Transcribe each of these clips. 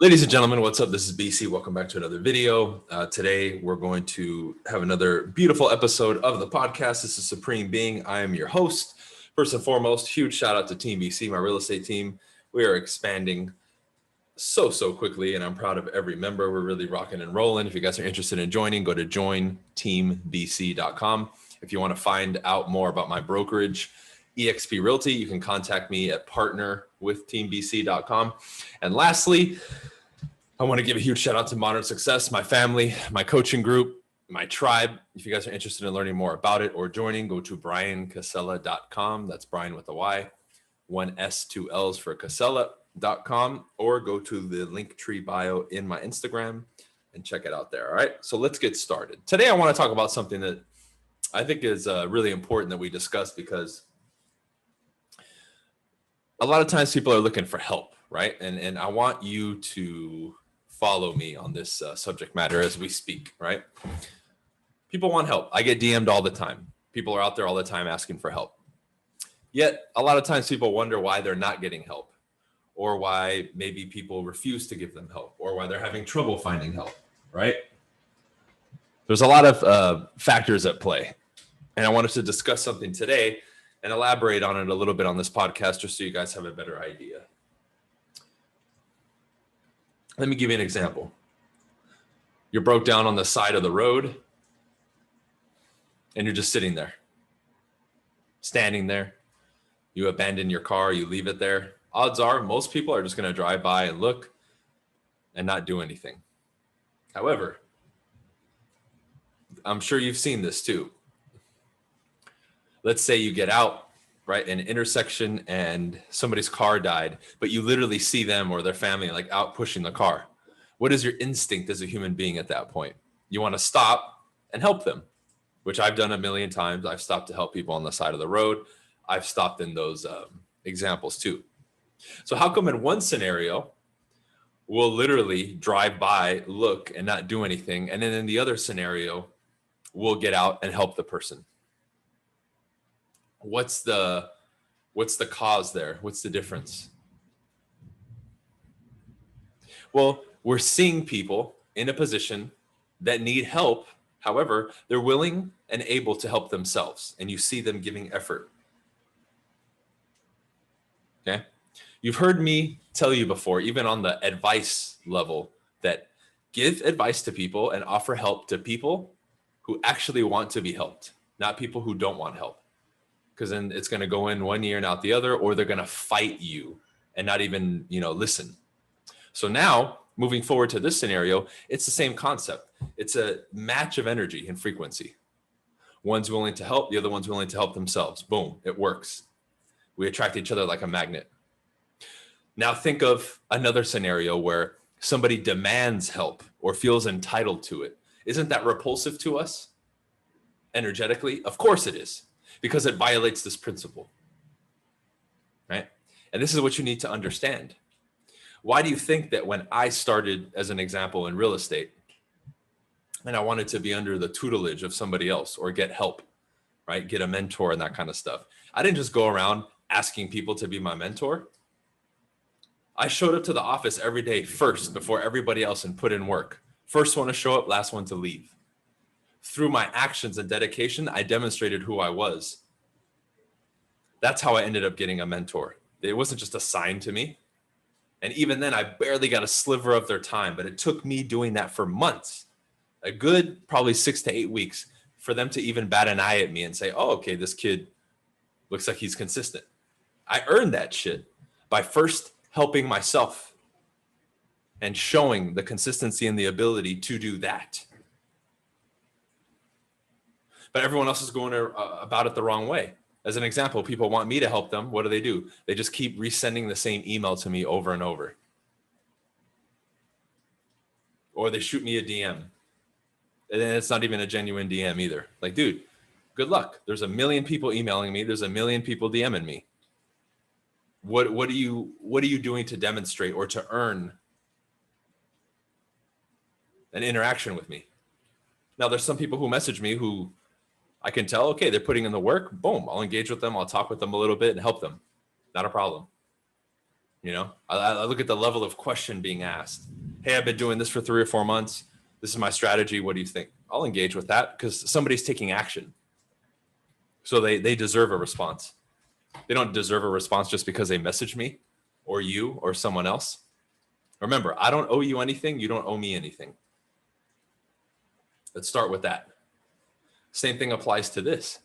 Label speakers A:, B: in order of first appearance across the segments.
A: Ladies and gentlemen, what's up? This is BC. Welcome back to another video. Today, we're going to have another beautiful episode of the podcast. This is Supreme Being. I am your host. First and foremost, huge shout out to Team BC, my real estate team. We are expanding so quickly, and I'm proud of every member. We're really rocking and rolling. If you guys are interested in joining, go to jointeambc.com. If you want to find out more about my brokerage, eXp Realty, you can contact me at partnerwithteambc.com. And lastly, I want to give a huge shout out to Modern Success, my family, my coaching group, my tribe. If you guys are interested in learning more about it or joining, go to briancasella.com. That's Brian with a Y, one S, two L's for Casella.com, or go to the link tree bio in my Instagram and check it out there. All right. So let's get started. Today, I want to talk about something that I think is really important that we discuss, because a lot of times people are looking for help, right? And I want you to follow me on this subject matter as we speak, right? People want help. I get DM'd all the time. People are out there all the time asking for help. Yet a lot of times people wonder why they're not getting help, or why maybe people refuse to give them help, or why they're having trouble finding help, right? There's a lot of factors at play. And I wanted to discuss something today and elaborate on it a little bit on this podcast, just so you guys have a better idea. Let me give you an example. You're broke down on the side of the road, and you're just sitting there, standing there. You abandon your car, you leave it there. Odds are most people are just going to drive by and look and not do anything. However, I'm sure you've seen this too. Let's say you get out, right, in an intersection and somebody's car died, but you literally see them or their family like out pushing the car. What is your instinct as a human being at that point? You want to stop and help them, which I've done a million times. I've stopped to help people on the side of the road. I've stopped in those examples too. So how come in one scenario, we'll literally drive by, look, and not do anything, and then in the other scenario, we'll get out and help the person? What's the cause there? What's the difference? Well, we're seeing people in a position that need help. However, they're willing and able to help themselves, and you see them giving effort. Okay? You've heard me tell you before, even on the advice level, that give advice to people and offer help to people who actually want to be helped, not people who don't want help. Because then it's going to go in one ear and out the other, or they're going to fight you and not even, listen. So now, moving forward to this scenario, it's the same concept. It's a match of energy and frequency. One's willing to help, the other one's willing to help themselves. Boom, it works. We attract each other like a magnet. Now think of another scenario where somebody demands help or feels entitled to it. Isn't that repulsive to us energetically? Of course it is, because it violates this principle, right? And this is what you need to understand. Why do you think that when I started, as an example, in real estate, and I wanted to be under the tutelage of somebody else or get help, right? Get a mentor and that kind of stuff. I didn't just go around asking people to be my mentor. I showed up to the office every day first before everybody else and put in work. First one to show up, last one to leave. Through my actions and dedication, I demonstrated who I was. That's how I ended up getting a mentor. It wasn't just assigned to me. And even then, I barely got a sliver of their time, but it took me doing that for months, a good probably 6 to 8 weeks, for them to even bat an eye at me and say, oh, okay, this kid looks like he's consistent. I earned that shit by first helping myself and showing the consistency and the ability to do that. But everyone else is going about it the wrong way. As an example, people want me to help them. What do? They just keep resending the same email to me over and over. Or they shoot me a DM. And then it's not even a genuine DM either. Like, dude, good luck. There's a million people emailing me. There's a million people DMing me. What are you doing to demonstrate or to earn an interaction with me? Now, there's some people who message me who I can tell, okay, they're putting in the work. Boom, I'll engage with them. I'll talk with them a little bit and help them. Not a problem. I look at the level of question being asked. Hey, I've been doing this for 3 or 4 months. This is my strategy. What do you think? I'll engage with that because somebody's taking action. So they deserve a response. They don't deserve a response just because they messaged me or you or someone else. Remember, I don't owe you anything. You don't owe me anything. Let's start with that. Same thing applies to this.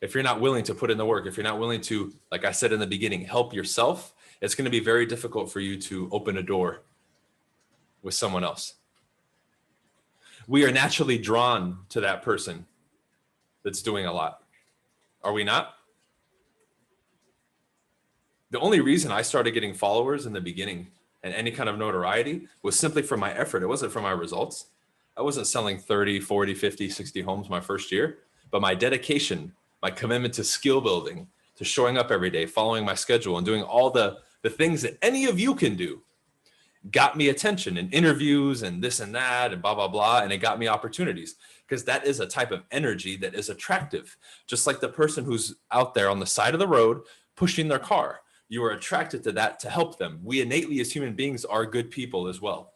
A: If you're not willing to put in the work, if you're not willing to, like I said in the beginning, help yourself, it's going to be very difficult for you to open a door with someone else. We are naturally drawn to that person that's doing a lot. Are we not? The only reason I started getting followers in the beginning and any kind of notoriety was simply for my effort. It wasn't for my results. I wasn't selling 30, 40, 50, 60 homes my first year, but my dedication, my commitment to skill building, to showing up every day, following my schedule and doing all the things that any of you can do got me attention in interviews and this and that and blah, blah, blah. And it got me opportunities because that is a type of energy that is attractive. Just like the person who's out there on the side of the road pushing their car. You are attracted to that to help them. We innately as human beings are good people as well.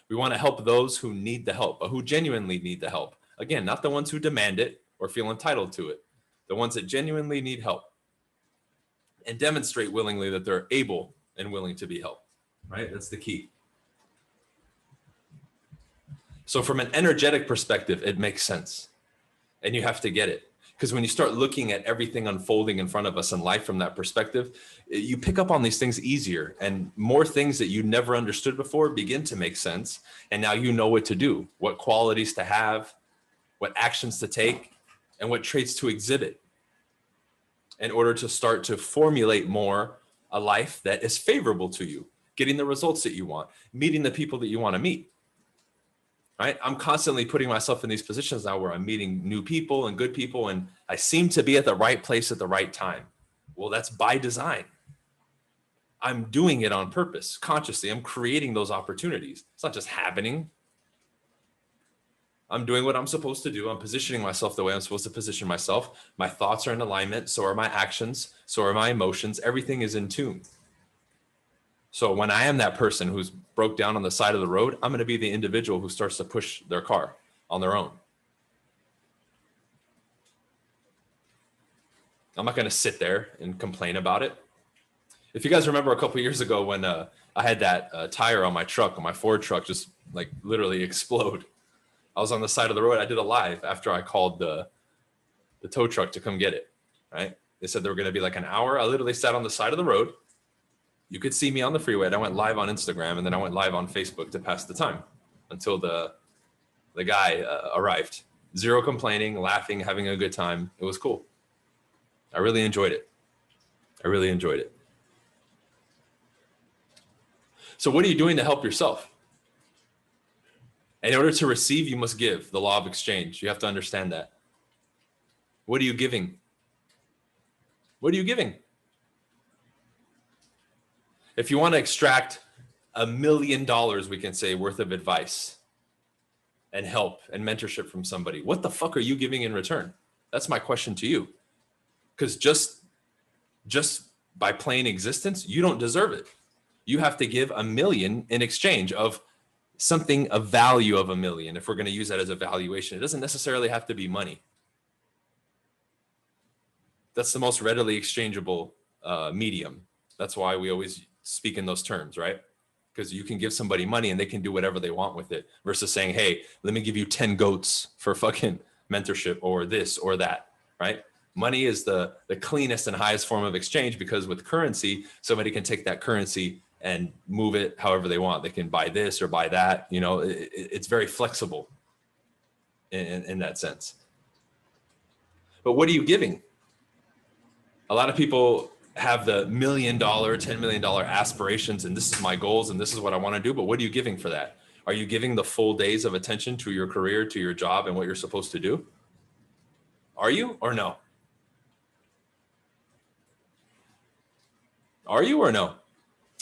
A: We want to help those who need the help, but who genuinely need the help. Again, not the ones who demand it or feel entitled to it. The ones that genuinely need help and demonstrate willingly that they're able and willing to be helped, right? That's the key. So from an energetic perspective, it makes sense. And you have to get it. Because when you start looking at everything unfolding in front of us in life from that perspective, you pick up on these things easier and more things that you never understood before begin to make sense. And now you know what to do, what qualities to have, what actions to take, and what traits to exhibit in order to start to formulate more a life that is favorable to you, getting the results that you want, meeting the people that you want to meet. Right? I'm constantly putting myself in these positions now where I'm meeting new people and good people, and I seem to be at the right place at the right time. Well, that's by design. I'm doing it on purpose, consciously. I'm creating those opportunities. It's not just happening. I'm doing what I'm supposed to do. I'm positioning myself the way I'm supposed to position myself. My thoughts are in alignment. So are my actions. So are my emotions. Everything is in tune. So when I am that person who's broke down on the side of the road, I'm going to be the individual who starts to push their car on their own. I'm not going to sit there and complain about it. If you guys remember a couple of years ago when I had that tire on my truck, on my Ford truck, just like literally explode. I was on the side of the road. I did a live after I called the tow truck to come get it, right? They said they were going to be like an hour. I literally sat on the side of the road. You could see me on the freeway. And I went live on Instagram and then I went live on Facebook to pass the time until the guy arrived. Zero complaining, laughing, having a good time. It was cool. I really enjoyed it. So what are you doing to help yourself? In order to receive, you must give. The law of exchange. You have to understand that. What are you giving? What are you giving? If you want to extract $1 million, we can say, worth of advice and help and mentorship from somebody, what the fuck are you giving in return? That's my question to you. Because just by plain existence, you don't deserve it. You have to give $1 million in exchange of something of value of $1 million. If we're going to use that as a valuation, it doesn't necessarily have to be money. That's the most readily exchangeable medium. That's why we always speak in those terms, right? Because you can give somebody money and they can do whatever they want with it versus saying, hey, let me give you 10 goats for fucking mentorship or this or that, right? Money is the cleanest and highest form of exchange because with currency, somebody can take that currency and move it however they want. They can buy this or buy that. You know, it's very flexible in that sense. But what are you giving? A lot of people have the $1 million, $10 million aspirations, and this is my goals, and this is what I want to do. But what are you giving for that? Are you giving the full days of attention to your career, to your job, and what you're supposed to do? Are you or no? Are you or no?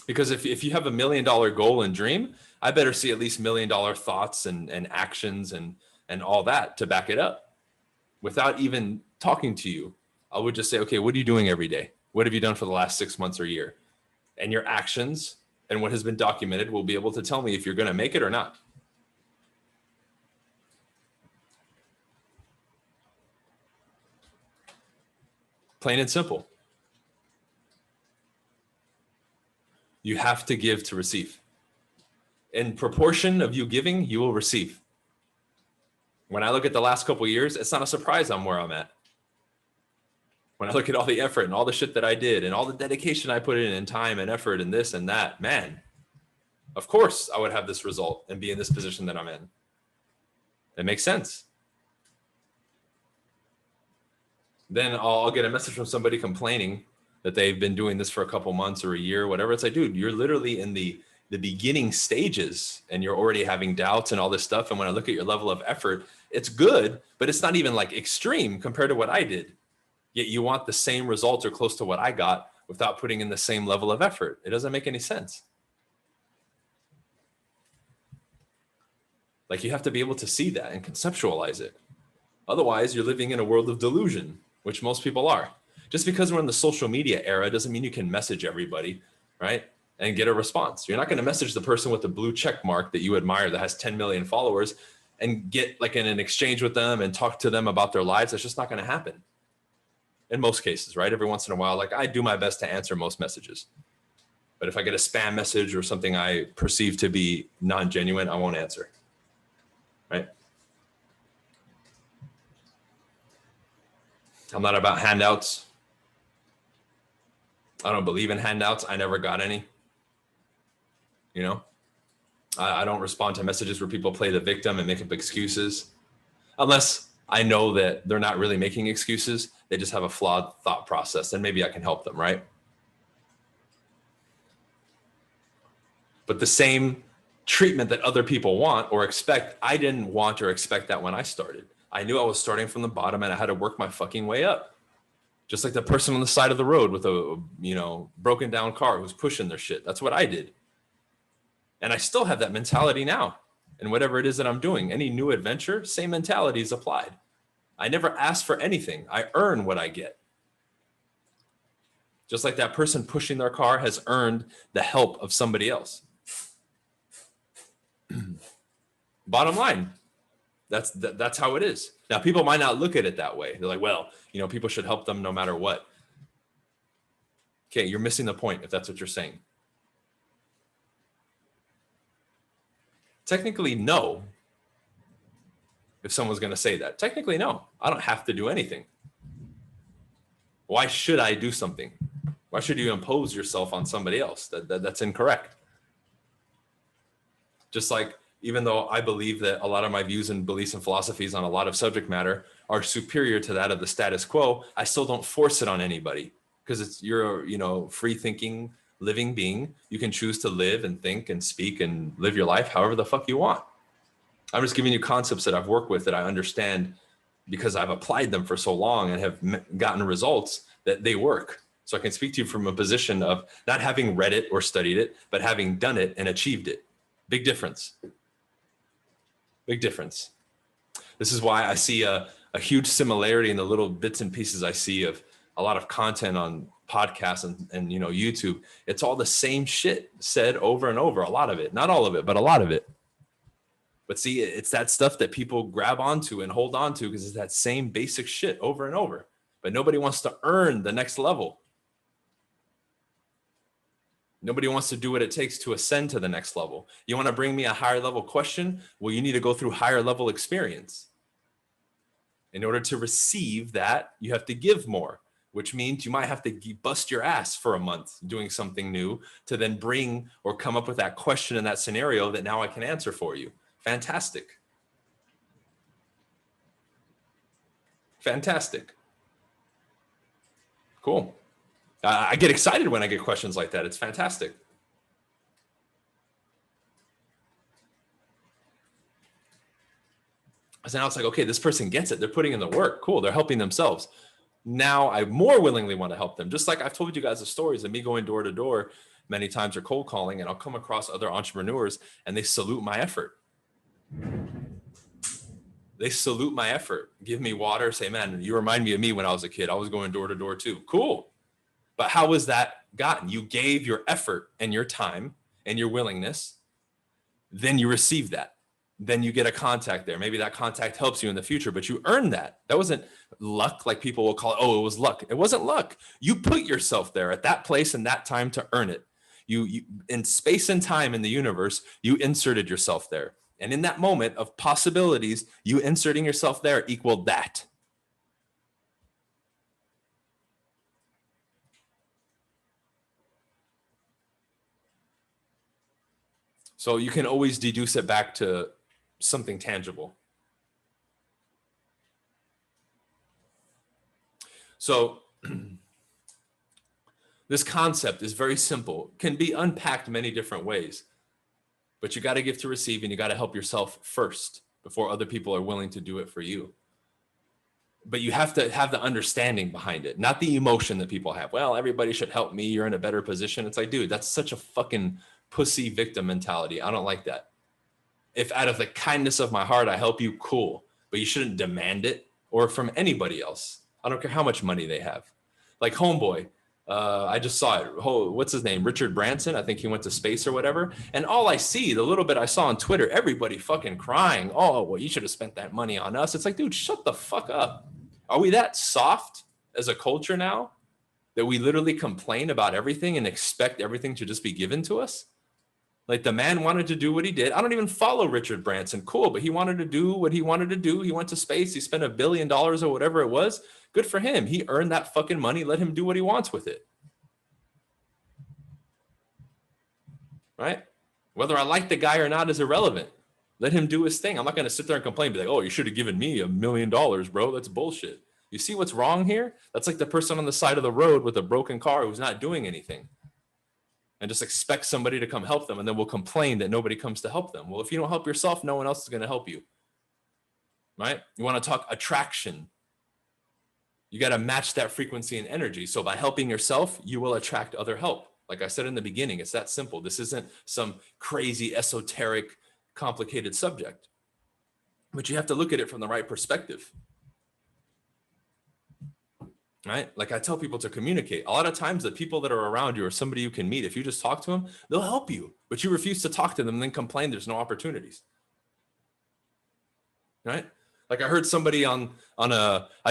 A: Because if you have $1 million goal and dream, I better see at least $1 million thoughts and actions and all that to back it up. Without even talking to you, I would just say, okay, what are you doing every day? What have you done for the last 6 months or year? And your actions and what has been documented will be able to tell me if you're going to make it or not. Plain and simple. You have to give to receive. In proportion of you giving, you will receive. When I look at the last couple of years, it's not a surprise I'm where I'm at. When I look at all the effort and all the shit that I did and all the dedication I put in and time and effort and this and that, man, of course I would have this result and be in this position that I'm in. It makes sense. Then I'll get a message from somebody complaining that they've been doing this for a couple months or a year, whatever. It's like, dude, you're literally in the beginning stages and you're already having doubts and all this stuff. And when I look at your level of effort, it's good, but it's not even like extreme compared to what I did. Yet you want the same results or close to what I got without putting in the same level of effort. It doesn't make any sense. Like, you have to be able to see that and conceptualize it. Otherwise, you're living in a world of delusion, which most people are. Just because we're in the social media era doesn't mean you can message everybody, right? And get a response. You're not going to message the person with the blue check mark that you admire that has 10 million followers and get like in an exchange with them and talk to them about their lives. That's just not going to happen. In most cases, right? Every once in a while, like, I do my best to answer most messages. But if I get a spam message or something I perceive to be non-genuine, I won't answer, right? I'm not about handouts. I don't believe in handouts. I never got any. You know, I don't respond to messages where people play the victim and make up excuses, unless I know that they're not really making excuses. They just have a flawed thought process, and maybe I can help them, right? But the same treatment that other people want or expect, I didn't want or expect that when I started. I knew I was starting from the bottom and I had to work my fucking way up. Just like the person on the side of the road with a, broken down car who's pushing their shit. That's what I did. And I still have that mentality now. And whatever it is that I'm doing, any new adventure, same mentality is applied. I never ask for anything. I earn what I get. Just like that person pushing their car has earned the help of somebody else. Bottom line, that's how it is. Now, people might not look at it that way. They're like, well, people should help them no matter what. Okay, you're missing the point if that's what you're saying. Technically, no. If someone's going to say that, technically, no. I don't have to do anything. Why should I do something? Why should you impose yourself on somebody else? That's incorrect. Just like, even though I believe that a lot of my views and beliefs and philosophies on a lot of subject matter are superior to that of the status quo, I still don't force it on anybody, because you're a free thinking, living being. You can choose to live and think and speak and live your life however the fuck you want. I'm just giving you concepts that I've worked with, that I understand because I've applied them for so long and have gotten results that they work. So I can speak to you from a position of not having read it or studied it, but having done it and achieved it. Big difference. Big difference. This is why I see a huge similarity in the little bits and pieces I see of a lot of content on podcasts and YouTube. It's all the same shit said over and over, a lot of it. Not all of it, but a lot of it. But see, it's that stuff that people grab onto and hold on to because it's that same basic shit over and over. But nobody wants to earn the next level. Nobody wants to do what it takes to ascend to the next level. You want to bring me a higher level question? Well, you need to go through higher level experience. In order to receive that, you have to give more, which means you might have to bust your ass for a month doing something new to then bring or come up with that question in that scenario that now I can answer for you. Fantastic. Fantastic. Cool. I get excited when I get questions like that. It's fantastic. So now it's like, okay, this person gets it. They're putting in the work. Cool. They're helping themselves. Now I more willingly want to help them. Just like I've told you guys the stories of me going door to door many times or cold calling, and I'll come across other entrepreneurs and they salute my effort. They salute my effort, give me water, say, man, you remind me of me when I was a kid. I was going door to door too. Cool. But how was that gotten? You gave your effort and your time and your willingness. Then you receive that. Then you get a contact there. Maybe that contact helps you in the future, but you earned that. That wasn't luck, like people will call it. Oh, it was luck. It wasn't luck. You put yourself there at that place and that time to earn it. You in space and time in the universe, you inserted yourself there. And in that moment of possibilities, you inserting yourself there equaled that. So you can always deduce it back to something tangible. So this concept is very simple, can be unpacked many different ways, but you got to give to receive, and you got to help yourself first before other people are willing to do it for you. But you have to have the understanding behind it, not the emotion that people have. Well, everybody should help me. You're in a better position. It's like, dude, that's such a fucking pussy victim mentality. I don't like that. If out of the kindness of my heart, I help you, cool. But you shouldn't demand it, or from anybody else. I don't care how much money they have. Like Homeboy, I just saw it. What's his name? Richard Branson. I think he went to space or whatever. And all I see, the little bit I saw on Twitter, everybody fucking crying. Oh, well, you should have spent that money on us. It's like, dude, shut the fuck up. Are we that soft as a culture now that we literally complain about everything and expect everything to just be given to us? Like, the man wanted to do what he did. I don't even follow Richard Branson. Cool, but he wanted to do what he wanted to do. He went to space. He spent $1 billion or whatever it was. Good for him. He earned that fucking money. Let him do what he wants with it. Right? Whether I like the guy or not is irrelevant. Let him do his thing. I'm not going to sit there and complain, be like, oh, you should have given me $1 million, bro. That's bullshit. You see what's wrong here? That's like the person on the side of the road with a broken car who's not doing anything, and just expect somebody to come help them, and then we'll complain that nobody comes to help them. Well, if you don't help yourself, no one else is going to help you. Right? You want to talk attraction. You got to match that frequency and energy. So by helping yourself, you will attract other help. Like I said in the beginning, it's that simple. This isn't some crazy, esoteric, complicated subject, but you have to look at it from the right perspective. Right? Like I tell people to communicate. A lot of times the people that are around you are somebody you can meet. If you just talk to them, they'll help you, but you refuse to talk to them and then complain there's no opportunities. Right? Like I heard somebody I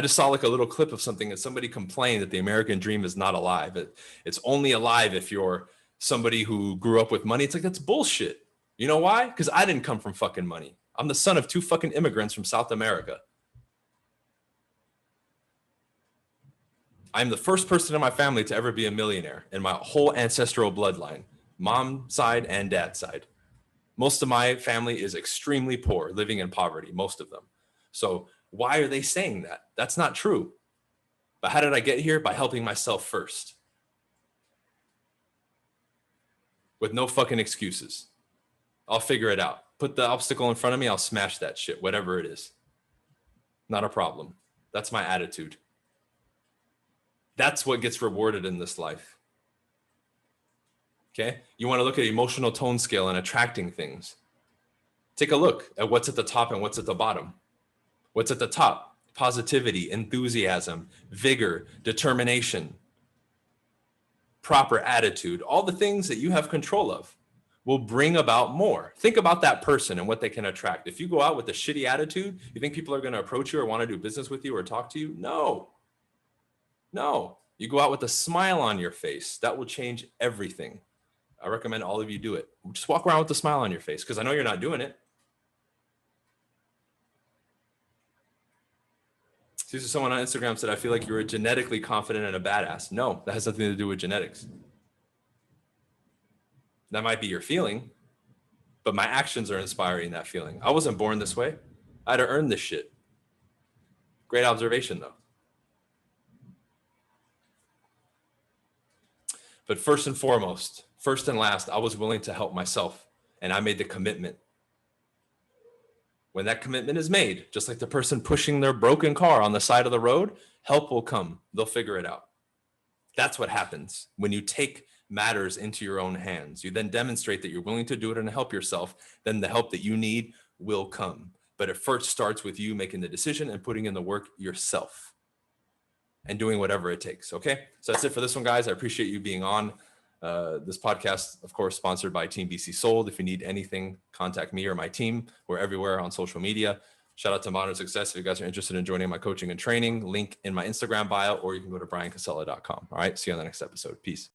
A: just saw like a little clip of something, and somebody complained that the American dream is not alive. It's only alive if you're somebody who grew up with money. It's like, that's bullshit. You know why? Because I didn't come from fucking money. I'm the son of 2 fucking immigrants from South America. I'm the first person in my family to ever be a millionaire in my whole ancestral bloodline, mom side and dad side. Most of my family is extremely poor, living in poverty, most of them. So why are they saying that? That's not true. But how did I get here? By helping myself first. With no fucking excuses. I'll figure it out. Put the obstacle in front of me, I'll smash that shit, whatever it is. Not a problem. That's my attitude. That's what gets rewarded in this life. Okay? You want to look at emotional tone scale and attracting things. Take a look at what's at the top and what's at the bottom. What's at the top? Positivity, enthusiasm, vigor, determination, proper attitude. All the things that you have control of will bring about more. Think about that person and what they can attract. If you go out with a shitty attitude, you think people are going to approach you or want to do business with you or talk to you? No. You go out with a smile on your face. That will change everything. I recommend all of you do it. Just walk around with a smile on your face, because I know you're not doing it. See, someone on Instagram said, I feel like you're genetically confident and a badass. No, that has nothing to do with genetics. That might be your feeling, but my actions are inspiring that feeling. I wasn't born this way. I had to earn this shit. Great observation, though. But first and foremost, first and last, I was willing to help myself, and I made the commitment. When that commitment is made, just like the person pushing their broken car on the side of the road, help will come. They'll figure it out. That's what happens when you take matters into your own hands. You then demonstrate that you're willing to do it and help yourself. Then the help that you need will come. But it first starts with you making the decision and putting in the work yourself. and doing whatever it takes. Okay. So that's it for this one, guys. I appreciate you being on. This podcast, of course, sponsored by Team BC Sold. If you need anything, contact me or my team. We're everywhere on social media. Shout out to Modern Success. If you guys are interested in joining my coaching and training, link in my Instagram bio, or you can go to briancasella.com. All right. See you on the next episode. Peace.